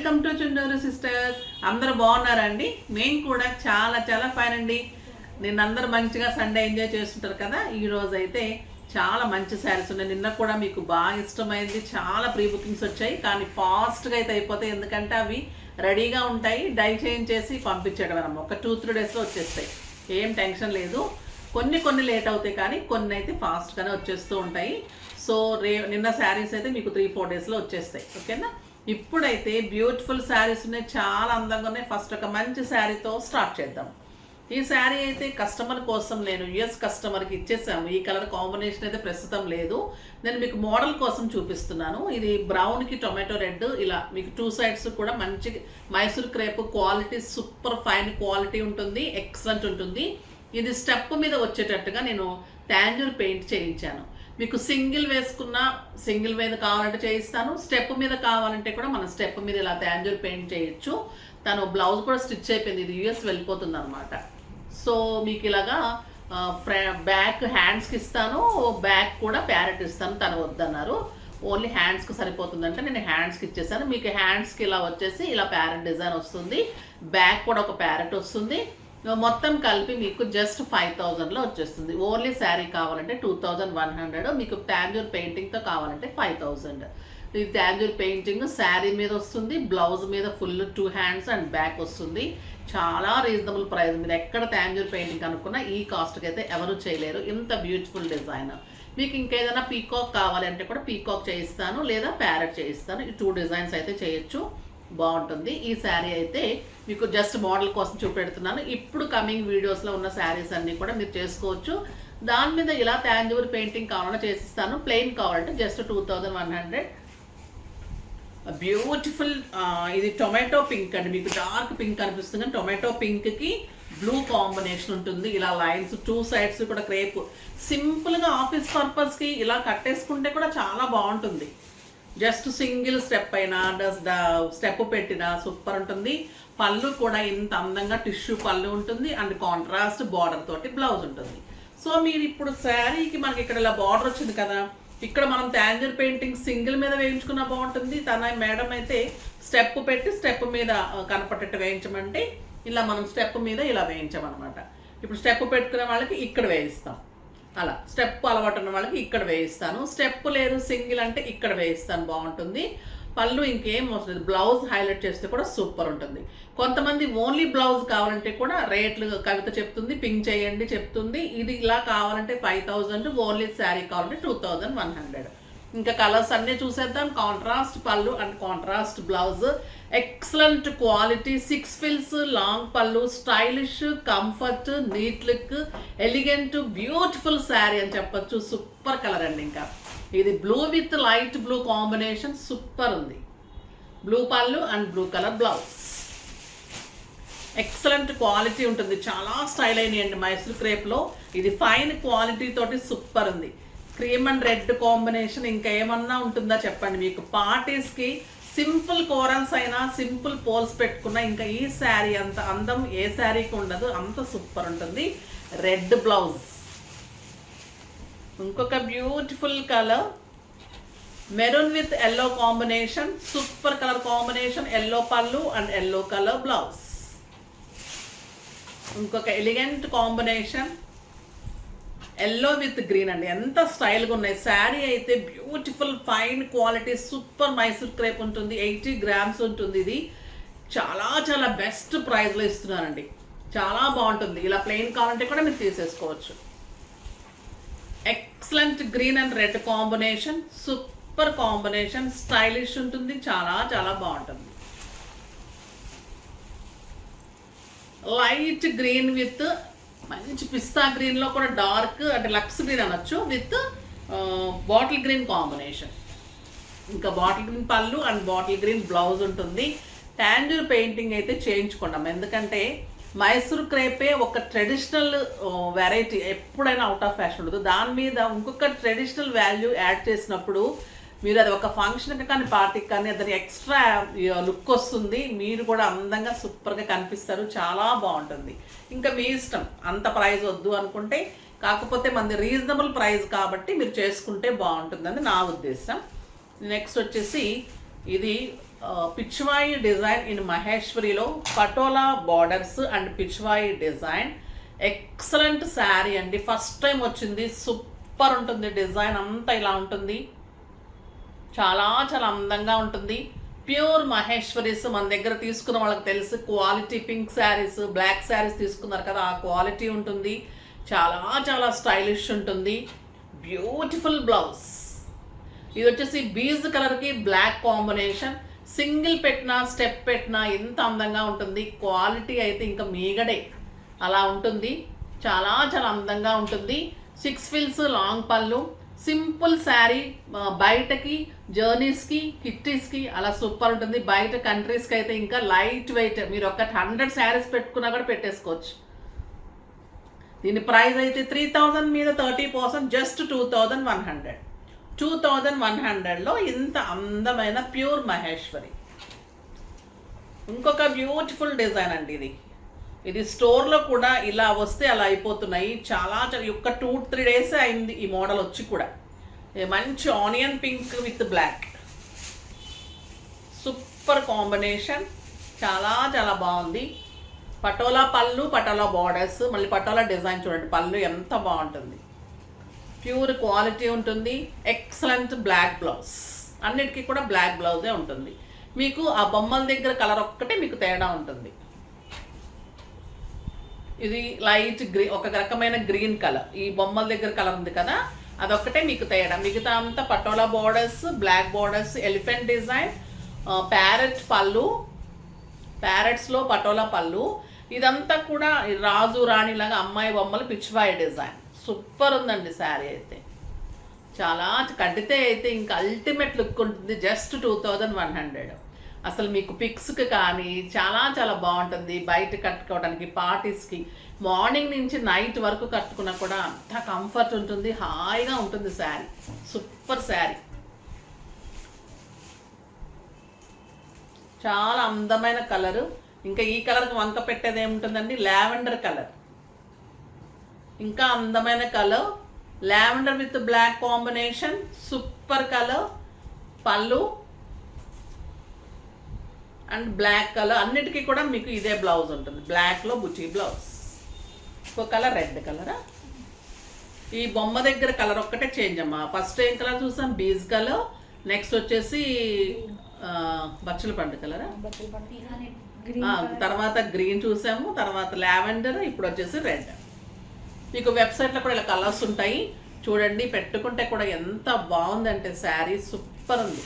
Welcome to Chunduru sisters. అందరూ బాగున్నారండి? మేము కూడా చాలా చాలా ఫైన్ అండి. నిన్న అందరూ మంచిగా సండే ఎంజాయ్ చేస్తుంటారు కదా. ఈ రోజు అయితే చాలా మంచి శారీస్ ఉన్నాయి. నిన్న కూడా మీకు బాగా ఇష్టమైంది, చాలా ప్రీ బుకింగ్స్ వచ్చాయి. కానీ ఫాస్ట్గా అయితే అయిపోతాయి, ఎందుకంటే అవి రెడీగా ఉంటాయి. డై చేయించేసి పంపించడం అన్నమాట. ఒక 2-3 డేస్లో వచ్చేస్తాయి, ఏం టెన్షన్ లేదు. కొన్ని లేట్ అవుతాయి, కానీ కొన్ని అయితే ఫాస్ట్గానే వచ్చేస్తూ ఉంటాయి. సో నిన్న శారీస్ అయితే మీకు 3-4 డేస్లో వచ్చేస్తాయి, ఓకేనా. ఇప్పుడైతే బ్యూటిఫుల్ శారీస్ ఉన్నాయి, చాలా అందంగా ఉన్నాయి. ఫస్ట్ ఒక మంచి శారీతో స్టార్ట్ చేద్దాం. ఈ శారీ అయితే కస్టమర్ కోసం నేను యుఎస్ కస్టమర్కి ఇచ్చేసాము. ఈ కలర్ కాంబినేషన్ అయితే ప్రస్తుతం లేదు, నేను మీకు మోడల్ కోసం చూపిస్తున్నాను. ఇది బ్రౌన్కి టొమాటో రెడ్, ఇలా మీకు 2 సైడ్స్ కూడా మంచి Mysore crepe quality, super fine quality ఉంటుంది, ఎక్సలెంట్ ఉంటుంది. ఇది స్టెప్ మీద వచ్చేటట్టుగా నేను టాంజూర్ పెయింట్ చేయించాను. మీకు సింగిల్ వేసుకున్న సింగిల్ మీద కావాలంటే చేయిస్తాను, స్టెప్ మీద కావాలంటే కూడా మనం స్టెప్ మీద ఇలా టాంజూర్ పెయింట్ చేయొచ్చు. తను బ్లౌజ్ కూడా స్టిచ్ అయిపోయింది, ఇది యూఎస్ వెళ్ళిపోతుంది అనమాట. సో మీకు ఇలాగా బ్యాక్ హ్యాండ్స్కి ఇస్తాను, బ్యాక్ కూడా ప్యారెట్ ఇస్తాను. తను వద్దన్నారు, ఓన్లీ హ్యాండ్స్కి సరిపోతుందంటే నేను హ్యాండ్స్కి ఇచ్చేసాను. మీకు హ్యాండ్స్కి ఇలా వచ్చేసి ఇలా ప్యారెట్ డిజైన్ వస్తుంది, బ్యాక్ కూడా ఒక ప్యారెట్ వస్తుంది. మొత్తం కలిపి మీకు జస్ట్ 5000లో వచ్చేస్తుంది. ఓన్లీ శారీ కావాలంటే 2100, మీకు టాంజూర్ పెయింటింగ్తో కావాలంటే 5000. ఇది టాంజూర్ పెయింటింగ్ శారీ మీద వస్తుంది, బ్లౌజ్ మీద ఫుల్ 2 హ్యాండ్స్ అండ్ బ్యాక్ వస్తుంది. చాలా రీజనబుల్ ప్రైస్. మీరు ఎక్కడ టాంజూర్ పెయింటింగ్ అనుకున్నా ఈ కాస్ట్కి అయితే ఎవరు చేయలేరు, ఇంత బ్యూటిఫుల్ డిజైన్. మీకు ఇంకేదైనా పీకాక్ కావాలంటే కూడా పీకాక్ చేయిస్తాను, లేదా ప్యారెట్ చేయిస్తాను. ఈ 2 డిజైన్స్ అయితే చేయొచ్చు, బాగుంటుంది. ఈ శారీ అయితే మీకు జస్ట్ మోడల్ కోసం చూపెడుతున్నాను. ఇప్పుడు కమింగ్ వీడియోస్లో ఉన్న శారీస్ అన్నీ కూడా మీరు చేసుకోవచ్చు. దాని మీద ఇలా టాంజూర్ పెయింటింగ్ కావాలన్నా చేసిస్తాను, ప్లెయిన్ కావాలంటే జస్ట్ 2100. బ్యూటిఫుల్. ఇది టొమాటో పింక్ అండి, మీకు డార్క్ పింక్ అనిపిస్తుంది, టొమాటో పింక్కి బ్లూ కాంబినేషన్ ఉంటుంది. ఇలా లైన్స్ 2 సైడ్స్ కూడా క్రేప్. సింపుల్గా ఆఫీస్ పర్పస్కి ఇలా కట్టేసుకుంటే కూడా చాలా బాగుంటుంది. జస్ట్ సింగిల్ స్టెప్ అయినా స్టెప్ పెట్టినా సూపర్ ఉంటుంది. పళ్ళు కూడా ఇంత అందంగా టిష్యూ పళ్ళు ఉంటుంది అండ్ కాంట్రాస్ట్ బార్డర్ తోటి బ్లౌజ్ ఉంటుంది. సో మీరు ఇప్పుడు శారీకి మనకి ఇక్కడ ఇలా బార్డర్ వచ్చింది కదా, ఇక్కడ మనం టాంజూర్ పెయింటింగ్ సింగిల్ మీద వేయించుకున్నా బాగుంటుంది. తన మేడం అయితే స్టెప్ పెట్టి స్టెప్ మీద కనపడేట్టు వేయించమంటే ఇలా మనం స్టెప్ మీద ఇలా వేయించామన్నమాట. ఇప్పుడు స్టెప్ పెట్టుకునే వాళ్ళకి ఇక్కడ వేయిస్తాం, అలా స్టెప్ అలవాటు ఉన్న వాళ్ళకి ఇక్కడ వేయిస్తాను. స్టెప్ లేదు సింగిల్ అంటే ఇక్కడ వేయిస్తాను, బాగుంటుంది. పళ్ళు ఇంకేం వస్తుంది, బ్లౌజ్ హైలైట్ చేస్తే కూడా సూపర్ ఉంటుంది. కొంతమంది ఓన్లీ బ్లౌజ్ కావాలంటే కూడా రేట్లు కవిత చెప్తుంది, పింక్ చేయండి చెప్తుంది. ఇది ఇలా కావాలంటే 5000, ఓన్లీ శారీ కావాలంటే 2100. ఇంకా కలర్స్ అన్నీ చూసేద్దాం. కాంట్రాస్ట్ పళ్ళు and contrast blouse, excellent quality, 6 ఫిల్స్, లాంగ్ పళ్ళు, stylish, comfort, neat look, elegant, beautiful sari అని చెప్పొచ్చు. సూపర్ కలర్ అండి. ఇంకా ఇది blue with light blue combination super ఉంది. బ్లూ పళ్ళు and blue colour blouse, excellent quality ఉంటుంది. చాలా స్టైల్ అయినాయండి మైసూర్ క్రేప్లో. ఇది ఫైన్ క్వాలిటీ తోటి సూపర్ ఉంది. క్రీమ్ అండ్ రెడ్ కాంబినేషన్, ఇంకా ఏమన్నా ఉంటుందా చెప్పండి. మీకు పార్టీస్కి సింపుల్ కోరన్స్ అయినా సింపుల్ పోల్స్ పెట్టుకున్నా ఇంకా ఈ శారీ అంత అందం ఏ శారీకి ఉండదు, అంత సూపర్ ఉంటుంది. రెడ్ బ్లౌజ్, ఇంకొక beautiful colour maroon with yellow combination, super colour combination. Yellow పళ్ళు అండ్ ఎల్లో కలర్ బ్లౌజ్, ఇంకొక elegant combination yellow with green అండి. ఎంత స్టైల్గా ఉన్నాయి. శారీ అయితే beautiful fine quality, super Mysore crepe ఉంటుంది, 80 గ్రామ్స్ ఉంటుంది. ఇది చాలా చాలా బెస్ట్ ప్రైస్లో ఇస్తున్నానండి, చాలా బాగుంటుంది. ఇలా ప్లెయిన్ కావాలంటే కూడా మీరు తీసేసుకోవచ్చు. Excellent green and red combination, super combination, stylish ఉంటుంది, చాలా చాలా బాగుంటుంది. లైట్ గ్రీన్ విత్ మంచి పిస్తా గ్రీన్లో కూడా డార్క్ అంటే లక్స్ గ్రీన్ అనొచ్చు, విత్ బాటిల్ గ్రీన్ కాంబినేషన్. ఇంకా బాటిల్ గ్రీన్ పళ్ళు అండ్ బాటిల్ గ్రీన్ బ్లౌజ్ ఉంటుంది. టాంజూర్ పెయింటింగ్ అయితే చేయించుకున్నాం, ఎందుకంటే మైసూర్ క్రేపే ఒక ట్రెడిషనల్ వెరైటీ, ఎప్పుడైనా అవుట్ ఆఫ్ ఫ్యాషన్ ఉండదు. దాని మీద ఇంకొక ట్రెడిషనల్ వాల్యూ యాడ్ చేసినప్పుడు మీరు అది ఒక ఫంక్షన్కి కానీ పార్టీకి కానీ అతని ఎక్స్ట్రా లుక్ వస్తుంది. మీరు కూడా అందంగా సూపర్గా కనిపిస్తారు, చాలా బాగుంటుంది. ఇంకా మీ ఇష్టం, అంత ప్రైస్ వద్దు అనుకుంటే, కాకపోతే మనది రీజనబుల్ ప్రైస్ కాబట్టి మీరు చేసుకుంటే బాగుంటుందని నా ఉద్దేశం. నెక్స్ట్ వచ్చేసి ఇది పిచ్వాయి డిజైన్ ఇన్ మహేశ్వరిలో Patola borders and Pichwai design. Excellent sari అండి, ఫస్ట్ టైం వచ్చింది. సూపర్ ఉంటుంది, డిజైన్ అంతా ఇలా ఉంటుంది, చాలా చాలా అందంగా ఉంటుంది. ప్యూర్ మహేశ్వరీస్ మన దగ్గర తీసుకున్న వాళ్ళకి తెలుసు, quality. Pink saris, black saris తీసుకున్నారు కదా, ఆ క్వాలిటీ ఉంటుంది. చాలా చాలా స్టైలిష్ ఉంటుంది. Beautiful blouse. ఇది వచ్చేసి బీజ్ కలర్కి బ్లాక్ కాంబినేషన్. సింగిల్ పెట్టినా స్టెప్ పెట్టినా ఎంత అందంగా ఉంటుంది. క్వాలిటీ అయితే ఇంకా మీగడే అలా ఉంటుంది. చాలా చాలా అందంగా ఉంటుంది. 6 ఫిల్స్ లాంగ్ పళ్ళు. సింపుల్ శారీ, బయటకి జర్నీస్కి కిట్టీస్కి అలా సూపర్ ఉంటుంది. బయట కంట్రీస్కి అయితే ఇంకా లైట్ వెయిట్, మీరు ఒక 100 శారీస్ పెట్టుకున్నా కూడా పెట్టేసుకోవచ్చు. దీని ప్రైస్ అయితే 3000 మీద 30%, జస్ట్ 2100. 2100లో ఇంత అందమైన ప్యూర్ మహేశ్వరి. ఇంకొక బ్యూటిఫుల్ డిజైన్ అండి ఇది. ఇది స్టోర్లో కూడా ఇలా వస్తే అలా అయిపోతున్నాయి. చాలా ఒక 2-3 డేస్ అయింది ఈ మోడల్ వచ్చి కూడా. మంచి onion pink with black, super combination, చాలా చాలా బాగుంది. పటోలా పళ్ళు, పటోలా బార్డర్స్, మళ్ళీ పటోలా డిజైన్ చూడండి. పళ్ళు ఎంత బాగుంటుంది, ప్యూర్ క్వాలిటీ ఉంటుంది. ఎక్సలెంట్ బ్లాక్ బ్లౌజ్, అన్నిటికీ కూడా బ్లాక్ బ్లౌజే ఉంటుంది. మీకు ఆ బొమ్మల దగ్గర కలర్ ఒక్కటే మీకు తేడా ఉంటుంది. ఇది లైట్ గ్రీన్, ఒక రకమైన గ్రీన్ కలర్. ఈ బొమ్మల దగ్గర కలర్ ఉంది కదా, అదొక్కటే మీకు తేడా. మిగతా అంతా patola borders, black borders, elephant design, parrot పళ్ళు, ప్యారెట్స్లో పటోలా పళ్ళు. ఇదంతా కూడా రాజు రాణి లాగా అమ్మాయి బొమ్మలు, పిచ్వాయి డిజైన్. సూపర్ ఉందండి శారీ అయితే. చాలా కట్టితే అయితే ఇంకా అల్టిమేట్ లుక్ ఉంటుంది. జస్ట్ 2100. అసలు మీకు పిక్స్కి కానీ చాలా చాలా బాగుంటుంది. బయట కట్టుకోవడానికి, పార్టీస్కి, మార్నింగ్ నుంచి నైట్ వరకు కట్టుకున్నా కూడా అంత కంఫర్ట్ ఉంటుంది, హాయిగా ఉంటుంది శారీ. సూపర్ శారీ, చాలా అందమైన కలరు. ఇంకా ఈ కలర్కి వంక పెట్టేది ఏముంటుందండి, లావెండర్ కలర్. ఇంకా అందమైన colour, lavender with black combination, super colour. పళ్ళు అండ్ బ్లాక్ కలర్, అన్నిటికీ కూడా మీకు ఇదే బ్లౌజ్ ఉంటుంది. బ్లాక్లో బుటీ బ్లౌజ్. ఇంకో కలర్ రెడ్ కలరా. ఈ బొమ్మ దగ్గర కలర్ ఒక్కటే చేంజ్ అమ్మా. ఫస్ట్ ఏం కలర్ చూసాం, బీజ్ కలర్. నెక్స్ట్ వచ్చేసి బచ్చల పండు కలరా, తర్వాత గ్రీన్ చూసాము, తర్వాత లావెండర్, ఇప్పుడు వచ్చేసి రెడ్. మీకు వెబ్సైట్లో కూడా ఇలా కలర్స్ ఉంటాయి చూడండి. పెట్టుకుంటే కూడా ఎంత బాగుందంటే శారీ సూపర్ ఉంది.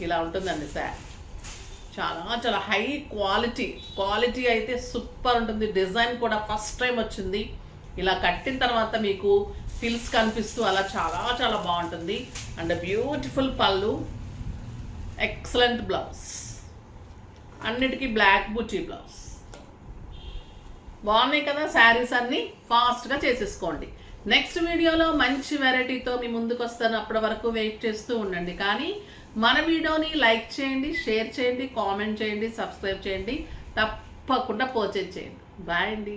ఇలా ఉంటుందండి శారీ. చాలా చాలా హై క్వాలిటీ అయితే సూపర్ ఉంటుంది. డిజైన్ కూడా ఫస్ట్ టైం వచ్చింది. ఇలా కట్టిన తర్వాత మీకు ఫిల్స్ కనిపిస్తూ అలా చాలా చాలా బాగుంటుంది. అండ్ బ్యూటిఫుల్ పళ్ళు, ఎక్సలెంట్ బ్లౌజ్, అన్నిటికీ బ్లాక్ బుటీ బ్లౌజ్. బాగున్నాయి కదా శారీస్ అన్నీ. ఫాస్ట్గా చేసేసుకోండి. నెక్స్ట్ వీడియోలో మంచి వెరైటీతో మీ ముందుకు వస్తాను. అప్పటి వరకు వెయిట్ చేస్తూ ఉండండి. కానీ మన వీడియోని లైక్ చేయండి, షేర్ చేయండి, కామెంట్ చేయండి, సబ్స్క్రైబ్ చేయండి, తప్పకుండా పర్చేజ్ చేయండి. బాయ్ అండి.